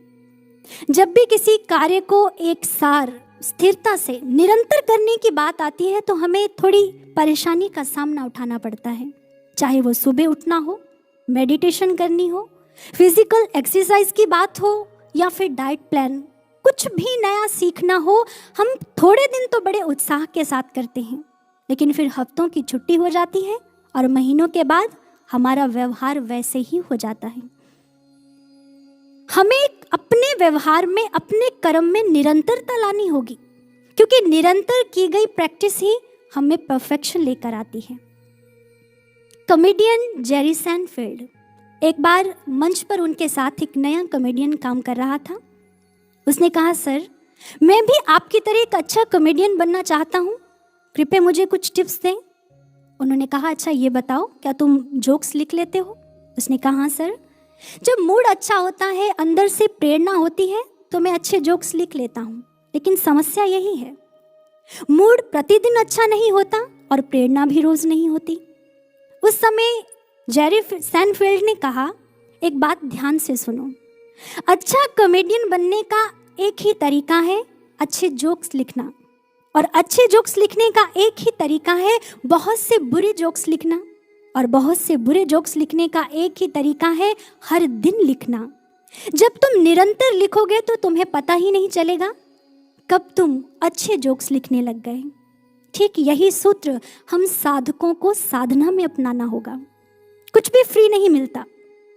जब भी किसी कार्य को एक सार स्थिरता से निरंतर करने की बात आती है तो हमें थोड़ी परेशानी का सामना उठाना पड़ता है। चाहे वो सुबह उठना हो, मेडिटेशन करनी हो, फिजिकल एक्सरसाइज की बात हो या फिर डाइट प्लान, कुछ भी नया सीखना हो, हम थोड़े दिन तो बड़े उत्साह के साथ करते हैं, लेकिन फिर हफ्तों की छुट्टी हो जाती है और महीनों के बाद हमारा व्यवहार वैसे ही हो जाता है। हमें अपने व्यवहार में, अपने कर्म में निरंतरता लानी होगी, क्योंकि निरंतर की गई प्रैक्टिस ही हमें परफेक्शन लेकर आती है। कॉमेडियन जेरी सैनफील्ड, एक बार मंच पर उनके साथ एक नया कॉमेडियन काम कर रहा था। उसने कहा, सर मैं भी आपकी तरह एक अच्छा कॉमेडियन बनना चाहता हूँ, कृपया मुझे कुछ टिप्स दें। उन्होंने कहा, अच्छा ये बताओ क्या तुम जोक्स लिख लेते हो? उसने कहा, हाँ सर, जब मूड अच्छा होता है, अंदर से प्रेरणा होती है तो मैं अच्छे जोक्स लिख लेता हूँ। लेकिन समस्या यही है, मूड प्रतिदिन अच्छा नहीं होता और प्रेरणा भी रोज नहीं होती। उस समय जेरी सैनफील्ड ने कहा, एक बात ध्यान से सुनो, अच्छा कॉमेडियन बनने का एक ही तरीका है, अच्छे जोक्स लिखना। और अच्छे जोक्स लिखने का एक ही तरीका है बहुत से बुरे जोक्स लिखना, और बहुत से बुरे जोक्स लिखने का एक ही तरीका है हर दिन लिखना। जब तुम निरंतर लिखोगे तो तुम्हें पता ही नहीं चलेगा कब तुम अच्छे जोक्स लिखने लग गए। ठीक यही सूत्र हम साधकों को साधना में अपनाना होगा। कुछ भी फ्री नहीं मिलता,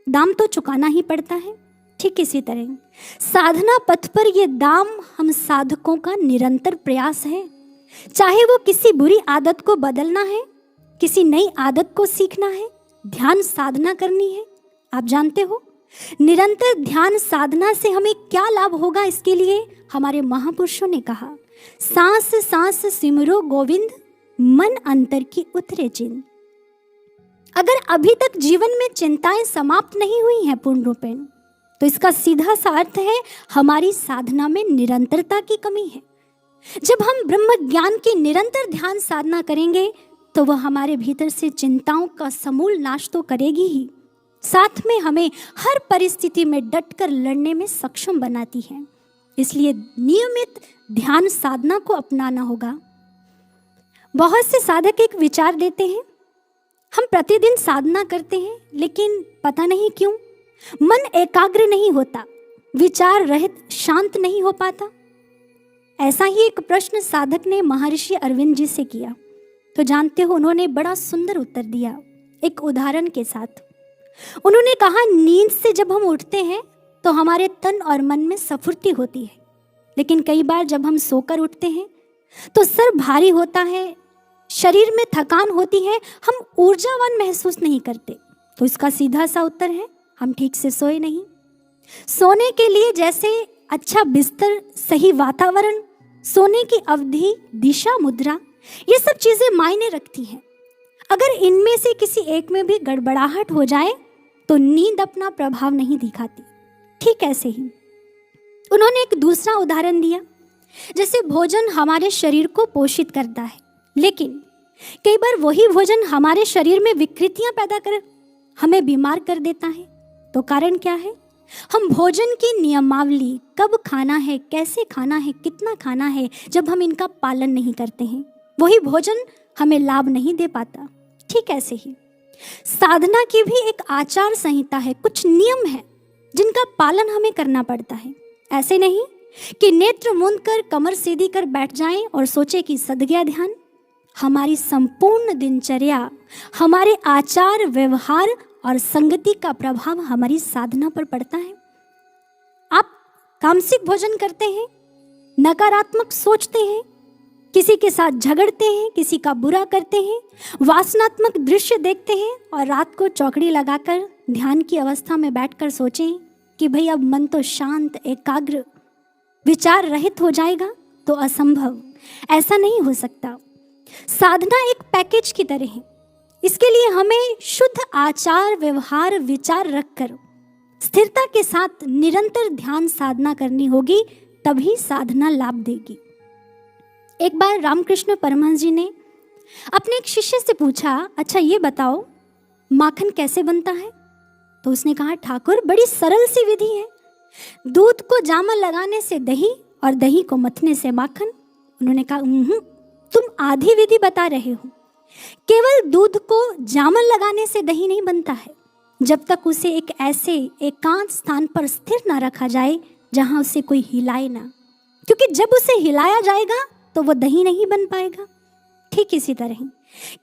दाम तो चुकाना ही पड़ता है। ठीक इसी तरह साधना पथ पर ये दाम हम साधकों का निरंतर प्रयास है। चाहे वो किसी बुरी आदत को बदलना है, किसी नई आदत को सीखना है, ध्यान साधना करनी है। आप जानते हो निरंतर ध्यान साधना से हमें क्या लाभ होगा? इसके लिए हमारे महापुरुषों ने कहा, सांस सांस सिमरो गोविंद, मन अंतर की उतरे चिंत। अगर अभी तक जीवन में चिंताएं समाप्त नहीं हुई हैं पूर्ण रूपेण, तो इसका सीधा सा अर्थ है हमारी साधना में निरंतरता की कमी है। जब हम ब्रह्म ज्ञान की निरंतर ध्यान साधना करेंगे तो वह हमारे भीतर से चिंताओं का समूल नाश तो करेगी ही, साथ में हमें हर परिस्थिति में डटकर लड़ने में सक्षम बनाती है। इसलिए नियमित ध्यान साधना को अपनाना होगा। बहुत से साधक एक विचार देते हैं, हम प्रतिदिन साधना करते हैं लेकिन पता नहीं क्यों मन एकाग्र नहीं होता, विचार रहित शांत नहीं हो पाता। ऐसा ही एक प्रश्न साधक ने महर्षि अरविंद जी से किया, तो जानते हो उन्होंने बड़ा सुंदर उत्तर दिया एक उदाहरण के साथ। उन्होंने कहा, नींद से जब हम उठते हैं तो हमारे तन और मन में स्फूर्ति होती है, लेकिन कई बार जब हम सोकर उठते हैं तो सर भारी होता है, शरीर में थकान होती है, हम ऊर्जावान महसूस नहीं करते। तो इसका सीधा सा उत्तर है हम ठीक से सोए नहीं। सोने के लिए जैसे अच्छा बिस्तर, सही वातावरण, सोने की अवधि, दिशा, मुद्रा, ये सब चीजें मायने रखती हैं। अगर इनमें से किसी एक में भी गड़बड़ाहट हो जाए तो नींद अपना प्रभाव नहीं दिखाती। ठीक ऐसे ही उन्होंने एक दूसरा उदाहरण दिया, जैसे भोजन हमारे शरीर को पोषित करता है, लेकिन कई बार वही भोजन हमारे शरीर में विकृतियां पैदा कर हमें बीमार कर देता है। तो कारण क्या है? हम भोजन की नियमावली, कब खाना है, कैसे खाना है, कितना खाना है, जब हम इनका पालन नहीं करते हैं वही भोजन हमें लाभ नहीं दे पाता। ठीक ऐसे ही साधना की भी एक आचार संहिता है, कुछ नियम है जिनका पालन हमें करना पड़ता है। ऐसे नहीं कि नेत्र मूंद कर कमर सीधी कर बैठ जाएं और सोचे कि सद गया ध्यान। हमारी संपूर्ण दिनचर्या, हमारे आचार व्यवहार और संगति का प्रभाव हमारी साधना पर पड़ता है। आप कामसिक भोजन करते हैं, नकारात्मक सोचते हैं, किसी के साथ झगड़ते हैं, किसी का बुरा करते हैं, वासनात्मक दृश्य देखते हैं और रात को चौकड़ी लगाकर ध्यान की अवस्था में बैठकर सोचें कि भाई अब मन तो शांत, एकाग्र, विचार रहित हो जाएगा, तो असंभव, ऐसा नहीं हो सकता। साधना एक पैकेज की तरह है। इसके लिए हमें शुद्ध आचार व्यवहार विचार रखकर स्थिरता के साथ निरंतर ध्यान साधना करनी होगी, तभी साधना लाभ देगी। एक बार रामकृष्ण परमहंस जी ने अपने एक शिष्य से पूछा, अच्छा ये बताओ माखन कैसे बनता है? तो उसने कहा, ठाकुर बड़ी सरल सी विधि है, दूध को जामन लगाने से दही और दही को मथने से माखन। उन्होंने कहा, तुम आधी विधि बता रहे हो। केवल दूध को जामन लगाने से दही नहीं बनता है, जब तक उसे एक ऐसे एकांत स्थान पर स्थिर ना रखा जाए जहां उसे कोई हिलाए ना, क्योंकि जब उसे हिलाया जाएगा तो वो दही नहीं बन पाएगा। ठीक इसी तरह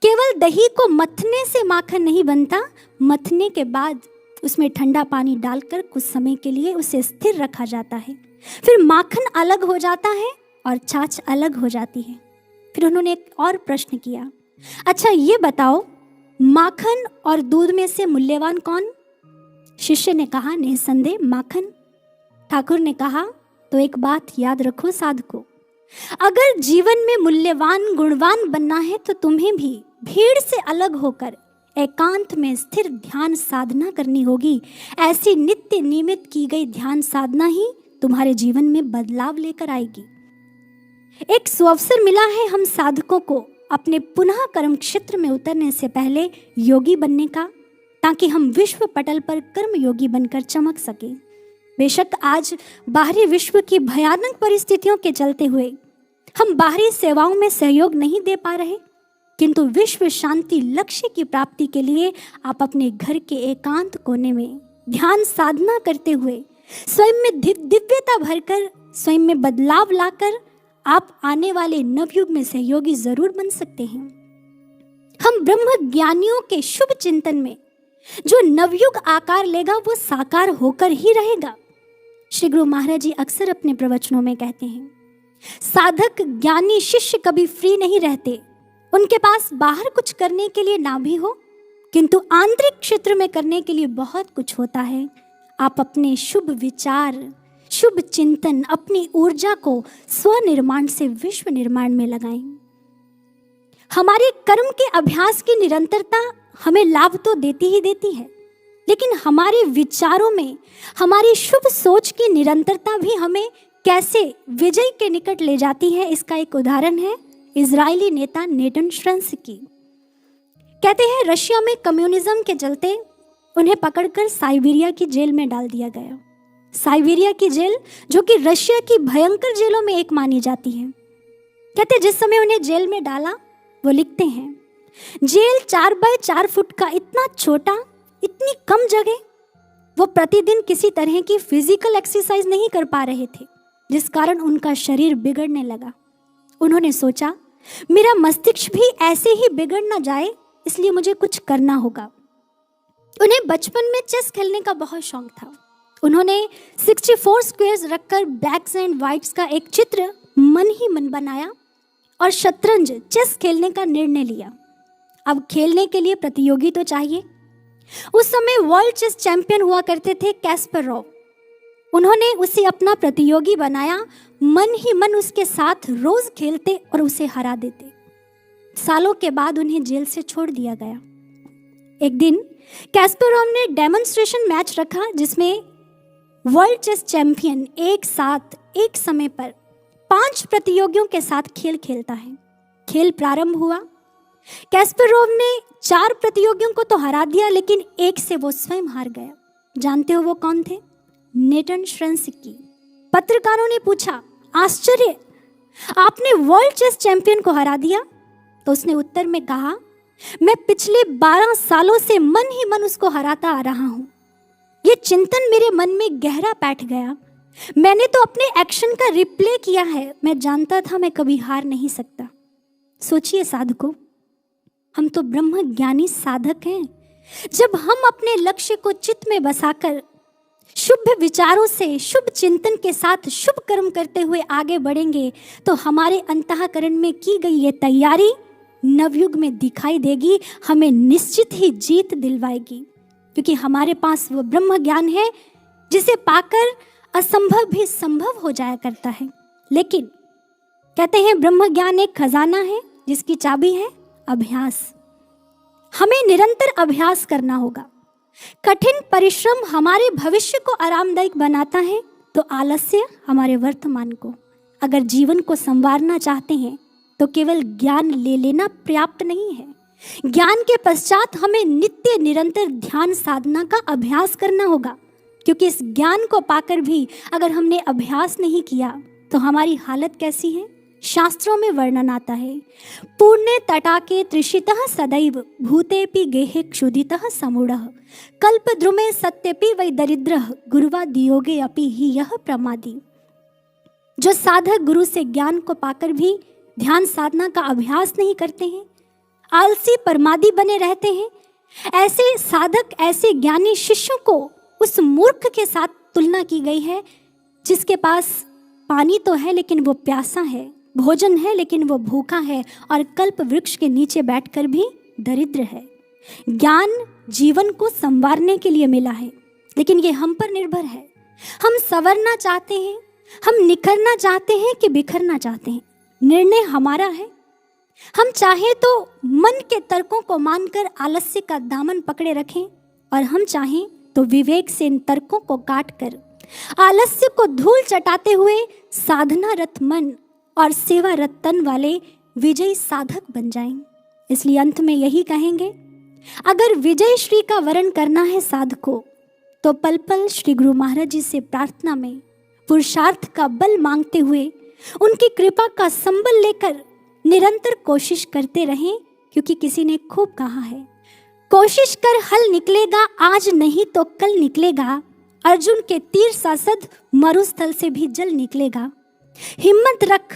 केवल दही को मथने से माखन नहीं बनता, मथने के बाद उसमें ठंडा पानी डालकर कुछ समय के लिए उसे स्थिर रखा जाता है, फिर माखन अलग हो जाता है और छाछ अलग हो जाती है। फिर उन्होंने एक और प्रश्न किया, अच्छा ये बताओ माखन और दूध में से मूल्यवान कौन? शिष्य ने कहा, निसंदेह माखन। ठाकुर ने कहा, तो एक बात याद रखो साधको, अगर जीवन में मूल्यवान गुणवान बनना है तो तुम्हें भी भीड़ से अलग होकर एकांत में स्थिर ध्यान साधना करनी होगी। ऐसी नित्य नियमित की गई ध्यान साधना ही तुम्हारे जीवन में बदलाव लेकर आएगी। एक सुअवसर मिला है हम साधकों को अपने पुनः कर्म क्षेत्र में उतरने से पहले योगी बनने का, ताकि हम विश्व पटल पर कर्म योगी बनकर चमक सके। बेशक आज बाहरी विश्व की भयानक परिस्थितियों के चलते हुए हम बाहरी सेवाओं में सहयोग नहीं दे पा रहे, किंतु विश्व शांति लक्ष्य की प्राप्ति के लिए आप अपने घर के एकांत कोने में ध्यान साधना करते हुए स्वयं में दिव्यता भरकर, स्वयं में बदलाव लाकर आप आने वाले नवयुग में सहयोगी जरूर बन सकते हैं। हम ब्रह्म ज्ञानियों के शुभ चिंतन में जो नवयुग आकार लेगा वो साकार होकर ही रहेगा। श्री गुरु महाराज जी अक्सर अपने प्रवचनों में कहते हैं, साधक ज्ञानी शिष्य कभी फ्री नहीं रहते। उनके पास बाहर कुछ करने के लिए ना भी हो, किंतु आंतरिक क्षेत्र में करने के लिए बहुत कुछ होता है। आप अपने शुभ विचार, शुभ चिंतन, अपनी ऊर्जा को स्वनिर्माण से विश्व निर्माण में लगाएं। हमारे कर्म के अभ्यास की निरंतरता हमें लाभ तो देती ही देती है, लेकिन हमारे विचारों में हमारी शुभ सोच की निरंतरता भी हमें कैसे विजय के निकट ले जाती है, इसका एक उदाहरण है इजरायली नेता नेटन श्रंस्की। कहते हैं रशिया में कम्युनिज्म के चलते उन्हें पकड़कर साइबेरिया की जेल में डाल दिया गया। साइबेरिया की जेल जो कि रशिया की भयंकर जेलों में एक मानी जाती है। कहते जिस समय उन्हें जेल में डाला, वो लिखते हैं, जेल 4 बाय 4 फुट का, इतना छोटा, इतनी कम जगह। वो प्रतिदिन किसी तरह की फिजिकल एक्सरसाइज नहीं कर पा रहे थे, जिस कारण उनका शरीर बिगड़ने लगा। उन्होंने सोचा मेरा मस्तिष्क भी ऐसे ही बिगड़ ना जाए, इसलिए मुझे कुछ करना होगा। उन्हें बचपन में चेस खेलने का बहुत शौक था। उन्होंने 64 स्क्वायर्स रखकर ब्लैक्स एंड वाइट्स का एक चित्र मन ही मन बनाया और शतरंज चेस खेलने का निर्णय लिया। अब खेलने के लिए प्रतियोगी तो चाहिए। उस समय वर्ल्ड चेस चैंपियन हुआ करते थे कैस्परोव। उन्होंने उसे अपना प्रतियोगी बनाया, मन ही मन उसके साथ रोज खेलते और उसे हरा देते। सालों के बाद उन्हें जेल से छोड़ दिया गया। एक दिन कैस्परोव ने डेमोन्स्ट्रेशन मैच रखा, जिसमें वर्ल्ड चेस चैंपियन एक साथ एक समय पर 5 प्रतियोगियों के साथ खेल खेलता है। खेल प्रारंभ हुआ। कैस्परोव ने 4 प्रतियोगियों को तो हरा दिया, लेकिन एक से वो स्वयं हार गया। जानते हो वो कौन थे? नेटन श्रंस्की। पत्रकारों ने पूछा, आश्चर्य, आपने वर्ल्ड चेस चैंपियन को हरा दिया? तो उसने उत्तर में कहा, मैं पिछले 12 सालों से मन ही मन उसको हराता आ रहा हूं। ये चिंतन मेरे मन में गहरा बैठ गया। मैंने तो अपने एक्शन का रिप्ले किया है। मैं जानता था मैं कभी हार नहीं सकता। सोचिए साधकों, हम तो ब्रह्म ज्ञानी साधक हैं। जब हम अपने लक्ष्य को चित्त में बसाकर शुभ विचारों से, शुभ चिंतन के साथ शुभ कर्म करते हुए आगे बढ़ेंगे, तो हमारे अंतःकरण में की गई ये तैयारी नवयुग में दिखाई देगी, हमें निश्चित ही जीत दिलवाएगी। क्योंकि हमारे पास वो ब्रह्म ज्ञान है जिसे पाकर असंभव भी संभव हो जाया करता है। लेकिन कहते हैं ब्रह्म ज्ञान एक खजाना है जिसकी चाबी है अभ्यास। हमें निरंतर अभ्यास करना होगा। कठिन परिश्रम हमारे भविष्य को आरामदायक बनाता है, तो आलस्य हमारे वर्तमान को। अगर जीवन को संवारना चाहते हैं तो केवल ज्ञान ले लेना पर्याप्त नहीं है। ज्ञान के पश्चात हमें नित्य निरंतर ध्यान साधना का अभ्यास करना होगा, क्योंकि इस ज्ञान को पाकर भी अगर हमने अभ्यास नहीं किया तो हमारी हालत कैसी है? शास्त्रों में वर्णन आता है, पुण्य तटाके त्रिषितः सदैव भूतेपि गेहे क्षुदितः समूढ़ः कल्पद्रुमे सत्यपि वै दरिद्रः गुरुवादियोगे अपि ही यह प्रमादी। जो साधक गुरु से ज्ञान को पाकर भी ध्यान साधना का अभ्यास नहीं करते हैं, आलसी परमादी बने रहते हैं, ऐसे साधक, ऐसे ज्ञानी शिष्यों को उस मूर्ख के साथ तुलना की गई है जिसके पास पानी तो है लेकिन वो प्यासा है, भोजन है लेकिन वो भूखा है, और कल्प वृक्ष के नीचे बैठकर भी दरिद्र है। ज्ञान जीवन को संवारने के लिए मिला है, लेकिन ये हम पर निर्भर है। हम संवरना चाहते हैं, हम निखरना चाहते हैं कि बिखरना चाहते हैं, निर्णय हमारा है। हम चाहे तो मन के तर्कों को मानकर आलस्य का दामन पकड़े रखें, और हम चाहें तो विवेक से इन तर्कों को काटकर आलस्य को धूल चटाते हुए साधनारत मन और सेवारत तन वाले विजयी साधक बन जाएं। इसलिए अंत में यही कहेंगे, अगर विजय श्री का वरण करना है साधकों, तो पल पल श्री गुरु महाराज जी से प्रार्थना में पुरुषार्थ का बल मांगते हुए उनकी कृपा का संबल लेकर निरंतर कोशिश करते रहें, क्योंकि किसी ने खूब कहा है, कोशिश कर हल निकलेगा, आज नहीं तो कल निकलेगा। अर्जुन के तीर सांसद मरुस्थल से भी जल निकलेगा। हिम्मत रख,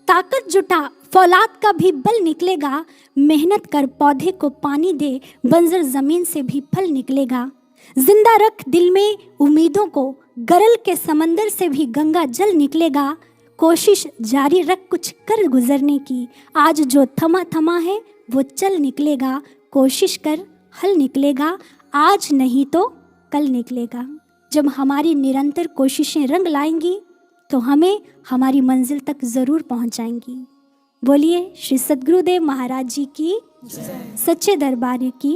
ताकत जुटा, फौलाद का भी बल निकलेगा। मेहनत कर, पौधे को पानी दे, बंजर जमीन से भी फल निकलेगा। जिंदा रख दिल में उम्मीदों को, गरल के समंदर से भी गंगा जल निकलेगा। कोशिश जारी रख, कुछ कर गुजरने की, आज जो थमा थमा है वो चल निकलेगा। कोशिश कर हल निकलेगा, आज नहीं तो कल निकलेगा। जब हमारी निरंतर कोशिशें रंग लाएंगी तो हमें हमारी मंजिल तक ज़रूर पहुंचाएंगी। बोलिए श्री सद्गुरुदेव महाराज जी की, सच्चे दरबार की।